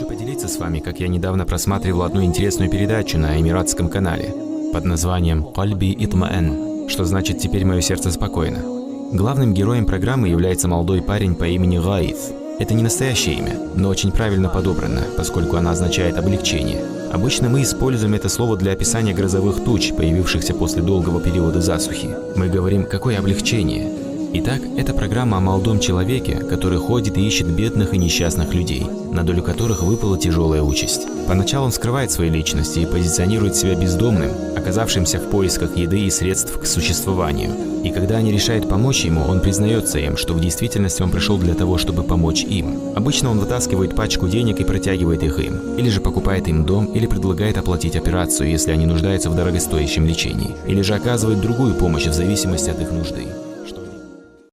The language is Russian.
Хочу поделиться с вами, как я недавно просматривал одну интересную передачу на эмиратском канале под названием «Кальби итмаэн», что значит «теперь мое сердце спокойно». Главным героем программы является молодой парень по имени Гаиф. Это не настоящее имя, но очень правильно подобрано, поскольку оно означает «облегчение». Обычно мы используем это слово для описания грозовых туч, появившихся после долгого периода засухи. Мы говорим «какое облегчение?». Итак, это программа о молодом человеке, который ходит и ищет бедных и несчастных людей, на долю которых выпала тяжелая участь. Поначалу он скрывает свои личности и позиционирует себя бездомным, оказавшимся в поисках еды и средств к существованию. И когда они решают помочь ему, он признается им, что в действительности он пришел для того, чтобы помочь им. Обычно он вытаскивает пачку денег и протягивает их им, или же покупает им дом, или предлагает оплатить операцию, если они нуждаются в дорогостоящем лечении, или же оказывает другую помощь в зависимости от их нужды.